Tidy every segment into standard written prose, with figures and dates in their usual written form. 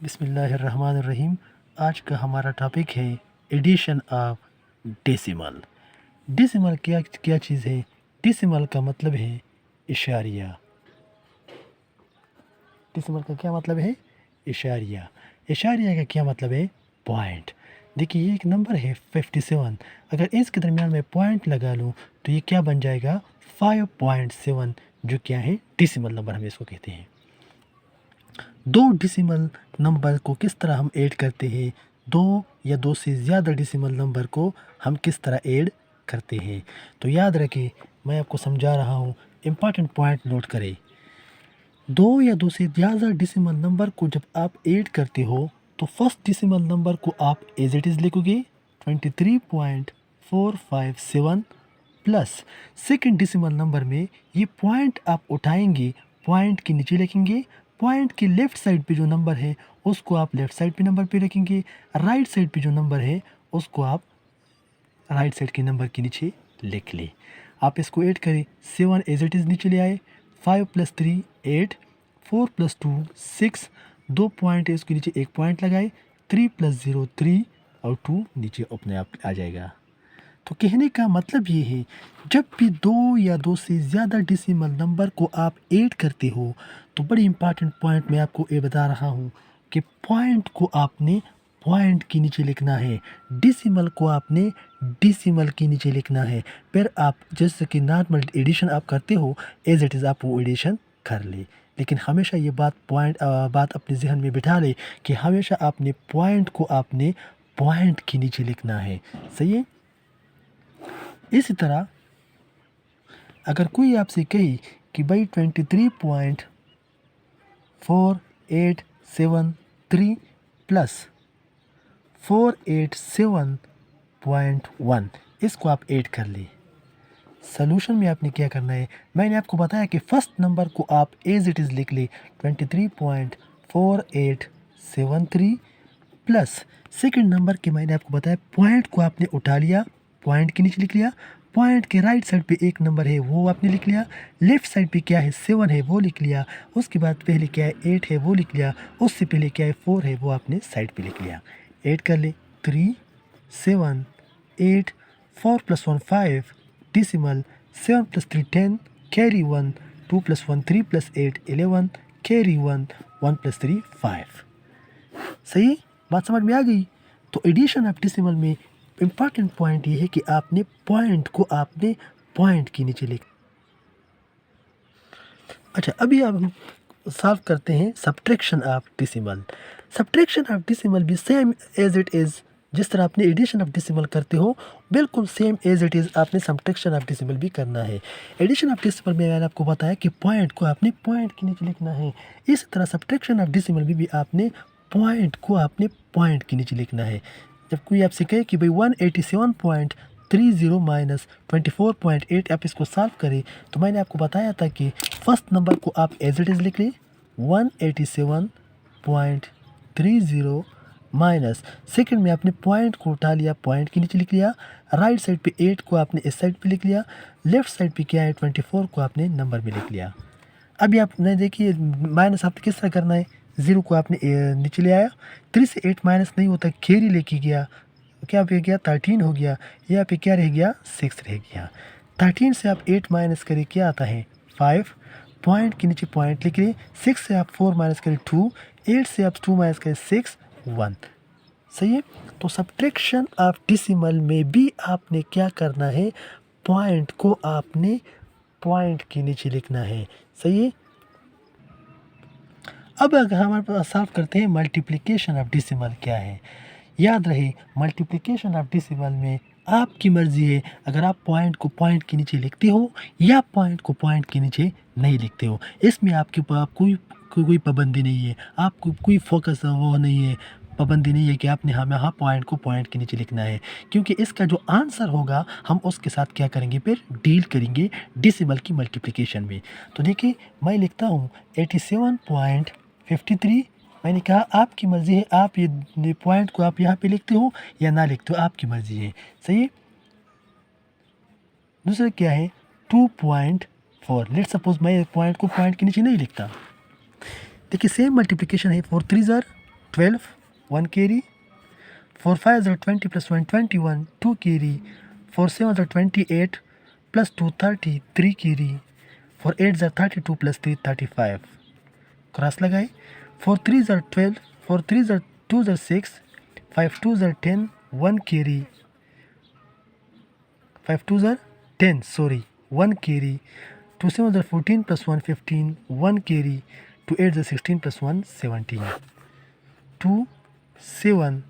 बिस्मिल्लाहिर्रहमानिर्रहीम। आज का हमारा टॉपिक है एडिशन ऑफ डेसिमल। डेसिमल क्या क्या चीज़ है? डेसिमल का मतलब है इशारिया। डेसिमल का क्या मतलब है? इशारिया। इशारिया का क्या मतलब है? पॉइंट। देखिए, ये एक नंबर है 57। अगर इसके दरमियान में पॉइंट लगा लूँ तो ये क्या बन जाएगा? 5.7, जो क्या है? डेसिमल नंबर हम इसको कहते हैं। दो डेसिमल नंबर को किस तरह हम ऐड करते हैं? दो या दो से ज़्यादा डेसिमल नंबर को हम किस तरह ऐड करते हैं? तो याद रखें, मैं आपको समझा रहा हूँ, इम्पॉर्टेंट पॉइंट नोट करें। दो या दो से ज़्यादा डेसिमल नंबर को जब आप ऐड करते हो तो फर्स्ट डेसिमल नंबर को आप एज इट इज़ लिखोगे 23.457 प्लस सेकेंड डेसिमल नंबर में ये पॉइंट आप उठाएंगे, पॉइंट के नीचे लिखेंगे, पॉइंट के लेफ़्ट साइड पे जो नंबर है उसको आप लेफ़्ट साइड पे नंबर पे रखेंगे, राइट साइड पे जो नंबर है उसको आप राइट साइड के नंबर के नीचे लिख लें। आप इसको ऐड करें, 7 एज इट इज़ नीचे ले आए, 5 + 3 8, 4 + 2 6, 2 पॉइंट है उसके नीचे एक पॉइंट लगाए, 3 + 0 3 और 2 नीचे अपने आप आ जाएगा। तो कहने का मतलब ये है, जब भी दो या दो से ज़्यादा डेसिमल नंबर को आप ऐड करते हो तो बड़ी इंपॉर्टेंट पॉइंट मैं आपको ये बता रहा हूँ कि पॉइंट को आपने पॉइंट के नीचे लिखना है, डेसिमल को आपने डेसिमल के नीचे लिखना है। फिर आप जैसे कि नॉर्मल एडिशन आप करते हो, एज इट इज़ आप वो एडिशन कर ले। लेकिन हमेशा ये बात अपने जहन में बिठा ले कि हमेशा आपने पॉइंट को आपने पॉइंट के नीचे लिखना है। सही है? इसी तरह अगर कोई आपसे कहे कि भाई 23.4873 प्लस 487.1, इसको आप ऐड कर ले। सॉल्यूशन में आपने क्या करना है, मैंने आपको बताया कि फर्स्ट नंबर को आप एज इट इज़ लिख ले 23.4873 प्लस सेकंड नंबर के मैंने आपको बताया पॉइंट को आपने उठा लिया, पॉइंट के नीचे लिख लिया, पॉइंट के राइट साइड पे एक नंबर है वो आपने लिख लिया, लेफ्ट साइड पे क्या है 7 है वो लिख लिया, उसके बाद पहले क्या है 8 है वो लिख लिया, उससे पहले क्या है 4 है वो आपने साइड पे लिख लिया। ऐड कर ले, 3 7 8, 4 + 1 5, डेसिमल 7 + 3 10, कैरी 1, 2 + 1 3 + 8 11, कैरी 1, 1 + 3 5। सही बात समझ में आ गई? तो एडिशन ऑफ डेसिमल में इम्पॉर्टेंट पॉइंट ये है कि आपने पॉइंट को आपने पॉइंट के नीचे लिख। अच्छा, अभी अब हम सॉल्व करते हैं subtraction of decimal. Subtraction of decimal भी सेम एज इट इज़, जिस तरह आपने एडिशन ऑफ डेसिमल करते हो बिल्कुल सेम एज इट इज़ आपने सब्ट्रैक्शन ऑफ डेसिमल भी करना है। एडिशन ऑफ डेसिमल में मैंने आपको बताया कि पॉइंट को आपने पॉइंट के नीचे लिखना है। इस तरह सब्ट्रैक्शन ऑफ डेसिमल में भी आपने पॉइंट को आपने पॉइंट के नीचे लिखना है। जब कोई आपसे कहे कि भाई 187.30 माइनस 24.8 आप इसको सॉल्व करें, तो मैंने आपको बताया था कि फर्स्ट नंबर को आप एज इट इज़ लिख लें 187.30 माइनस सेकंड में आपने पॉइंट को उठा लिया, पॉइंट के नीचे लिख लिया, राइट साइड पे 8 को आपने इस साइड पे लिख लिया, लेफ्ट साइड पे क्या है 24 को आपने नंबर में लिख लिया। अभी आपने देखिए माइनस आपने किस तरह करना है, 0 को आपने नीचे ले आया, 3 से 8 माइनस नहीं होता, कैरी लेके गया, क्या पे गया 13 हो गया, यहाँ पे क्या रह गया 6 रह गया। 13 से आप 8 माइनस करें क्या आता है 5, पॉइंट के नीचे पॉइंट लिख लिए, 6 से आप 4 माइनस करें 2, 8 से आप 2 माइनस करें 6 1। सही है? तो सब्ट्रैक्शन ऑफ डेसिमल में भी आपने क्या करना है, पॉइंट को आपने पॉइंट के नीचे लिखना है। सही है? अब अगर हमारे पास सॉल्व करते हैं मल्टीप्लिकेशन ऑफ डेसिमल क्या है। याद रहे, मल्टीप्लिकेशन ऑफ डेसिमल में आपकी मर्ज़ी है, अगर आप पॉइंट को पॉइंट के नीचे लिखते हो या पॉइंट को पॉइंट के नीचे नहीं लिखते हो। इसमें आपके पास कोई पाबंदी नहीं है, आपको कोई फोकस वो नहीं है, पाबंदी नहीं है कि आपने यहाँ पॉइंट को पॉइंट के नीचे लिखना है, क्योंकि इसका जो आंसर होगा हम उसके साथ क्या करेंगे, फिर डील करेंगे डेसिमल की मल्टीप्लिकेशन में। तो देखिए, मैं लिखता हूँ 87.53। मैंने कहा आपकी मर्ज़ी है, आप ये पॉइंट को आप यहाँ पे लिखते हो या ना लिखते हो, आपकी मर्ज़ी है। सही है? दूसरा क्या है 2.4। लेट्स सपोज मैं पॉइंट को पॉइंट के नीचे नहीं लिखता। देखिए सेम मल्टीप्लिकेशन है, 4 3 ज़ार 12 1 carry, 4 5 20 plus 1 21 2 carry, 4 7 28 plus 2 30 3 carry, 4 8 32 plus 3 35 cross लगाए, 4 3 12, 4 3 2 6, 5 2 10 1 carry, 5 2 10 sorry 1 carry, 2 7 14 plus 1 15 1 carry, 2 8 16 plus 1 17, 2 7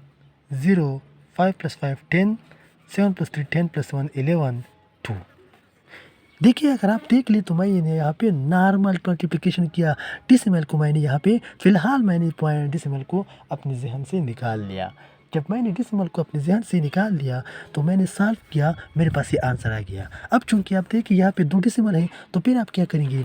0 5 plus 5 10, 7 plus 3 10 plus 1 11 2। देखिए अगर आप देख ले तो मैंने यहाँ पे नॉर्मल मल्टीप्लिकेशन किया, डेसिमल को मैंने यहाँ पे फ़िलहाल मैंने पॉइंट डेसिमल को अपने जहन से निकाल लिया। जब मैंने डेसिमल को अपने जहन से निकाल लिया तो मैंने सॉल्व किया, मेरे पास ये आंसर आ गया। अब चूंकि आप देखिए यहाँ पे 2 डेसिमल है तो फिर आप क्या करेंगे,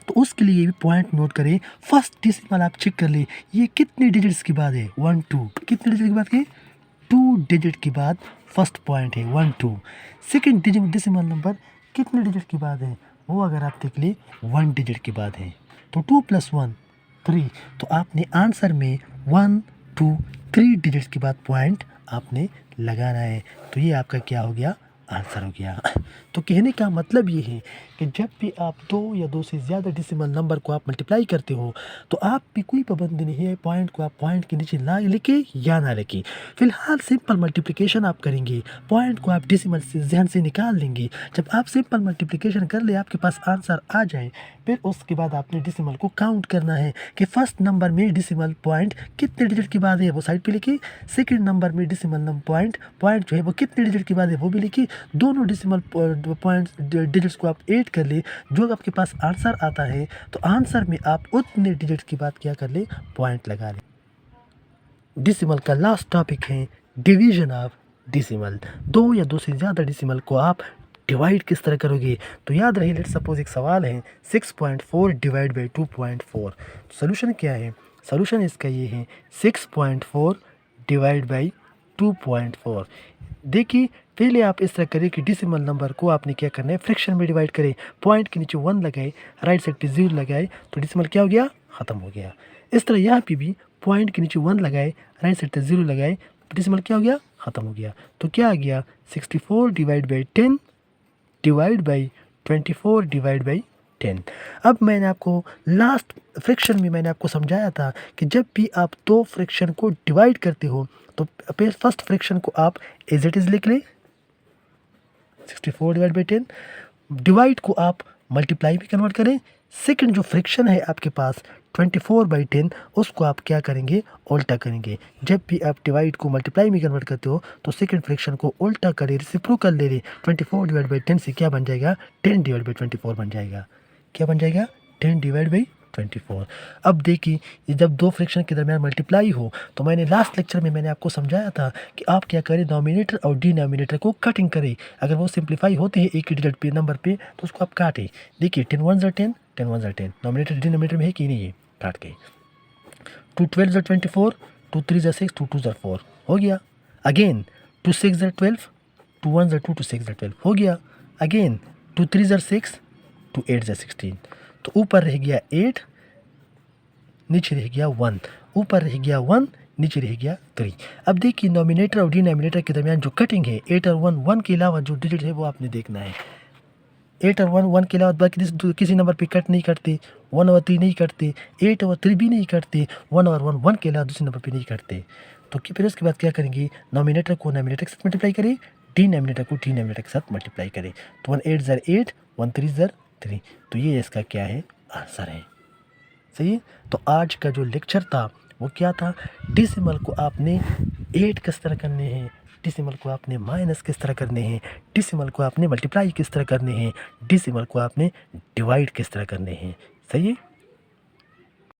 तो उसके लिए भी पॉइंट नोट करें। फर्स्ट डेसिमल आप चेक कर ले ये कितने डिजिट्स के बाद है, 1 2, कितने डिजिट के बाद के 2 डिजिट के बाद फर्स्ट पॉइंट है 1 2। सेकेंड डेसिमल नंबर कितने डिजिट के बाद है, वो अगर आप देख ले 1 डिजिट के बाद है, तो 2 + 1 3। तो आपने आंसर में 1 2 3 डिजिट्स के बाद पॉइंट आपने लगाना है। तो ये आपका क्या हो गया, आंसर हो गया। तो कहने का मतलब ये है कि जब भी आप 2 या 2 से ज़्यादा डेसिमल नंबर को आप मल्टीप्लाई करते हो तो आप भी कोई पाबंदी नहीं है पॉइंट को आप पॉइंट के नीचे ना लिखे या ना लिखे। फिलहाल सिंपल मल्टीप्लिकेशन आप करेंगे, पॉइंट को आप डेसिमल से जहन से निकाल लेंगे। जब आप सिंपल मल्टीप्लिकेशन कर ले आपके पास आंसर आ जाए, फिर उसके बाद आपने डेसिमल को काउंट करना है कि फर्स्ट नंबर में डेसिमल पॉइंट कितने डिजिट के बाद है वो साइड पे लिखिए, सेकंड नंबर में डेसिमल नंबर पॉइंट जो है वो कितने डिजिट के बाद है वो भी लिखिए। दोनों डेसिमल पॉइंट्स डिजिट्स को आप ऐड कर ले, जो आपके पास आंसर आता है तो आंसर में आप उतने डिजिट की बात क्या कर ले, पॉइंट लगा ले। डेसिमल का लास्ट टॉपिक है डिवीजन ऑफ डेसिमल। 2 या 2 से ज़्यादा डेसिमल को आप डिवाइड किस तरह करोगे, तो याद रही लेट्स सपोज एक सवाल है 6.4 डिवाइड बाई 2.4। सोल्यूशन क्या है, सोल्यूशन इसका ये है 6.4 डिवाइड बाई 2.4। देखिए पहले आप इस तरह करें कि डेसिमल नंबर को आपने क्या करना है, फ्रैक्शन में डिवाइड करें, पॉइंट के नीचे 1 लगाए, राइट साइड पे 0 लगाए तो डेसिमल क्या हो गया, ख़त्म हो गया। इस तरह यहाँ पे भी पॉइंट के नीचे 1 लगाए, राइट साइड पे 0 लगाए तो डेसिमल क्या हो गया, ख़त्म हो गया। तो क्या आ गया 64 divide by 10 divide by 24 divide by 10। अब मैंने आपको लास्ट फ्रैक्शन में मैंने आपको समझाया था कि जब भी आप 2 फ्रैक्शन को डिवाइड करते हो तो फर्स्ट फ्रैक्शन को आप एज इट इज़ लिख लें 64 डिवाइड बाई 10, डिवाइड को आप मल्टीप्लाई भी कन्वर्ट करें। सेकंड जो फ्रैक्शन है आपके पास 24/10 उसको आप क्या करेंगे, उल्टा करेंगे। जब भी आप डिवाइड को मल्टीप्लाई में कन्वर्ट करते हो तो सेकंड फ्रैक्शन को उल्टा करें, रेसिप्रोकल ले लें। 24 डिवाइड बाई 10 से क्या बन जाएगा, 10 डिवाइड बाई 24 बन जाएगा। क्या बन जाएगा, 10 डिवाइड बाई 24। अब देखिए जब 2 फ्रैक्शन के दरमियान मल्टीप्लाई हो तो मैंने लास्ट लेक्चर में मैंने आपको समझाया था कि आप क्या करें, नॉमिनेटर और डिनोमिनेटर को कटिंग करें। अगर वो सिंप्लीफाई होते हैं एक ही डिजिट पे नंबर पे तो उसको आप काटें। देखिए 10 1 ज़ा 10, 10 1 ज़ा 10, नॉमिनेटर डिनोमिनेटर में है कि नहीं है, काट के 2 12 ज़ा 24, 2 3 ज़ा 6, 2 2 ज़ा 4 हो गया। अगेन 2 6 ज़ा 12, 2 1 ज़ा 2, 2 6 ज़ा 12 हो गया। अगेन 2 3 ज़ा 6, 2 8 ज़ा 16। तो ऊपर रह गया 8, नीचे रह गया 1, ऊपर रह गया 1, नीचे रह गया 3। अब देखिए नॉमिनेटर और डिनोमिनेटर के दरमियान जो कटिंग है 8 और 1, 1 के अलावा जो डिजिट है वो आपने देखना है। 8 और 1, 1 के अलावा बाकी किसी नंबर पे कट नहीं करते, 1 और 3 नहीं करते, 8 और 3 भी नहीं करते, 1 और 1, 1 के अलावा दूसरे नंबर पे नहीं करते। तो फिर उसके बाद क्या करेंगे, नॉमिनेटर को नॉमिनेटर के साथ मल्टीप्लाई करें, डिनोमिनेटर को डिनोमिनेटर के साथ मल्टीप्लाई करें। तो 1 8 ज़ा 8, 1 3 ज़ा 3। तो ये इसका क्या है, आंसर है। सही है। तो आज का जो लेक्चर था वो क्या था, डेसिमल को आपने 8 किस तरह करने हैं, डेसिमल को आपने माइनस किस तरह करने हैं, डेसिमल को आपने मल्टीप्लाई किस तरह करने हैं, डेसिमल को आपने डिवाइड किस तरह करने हैं। सही है।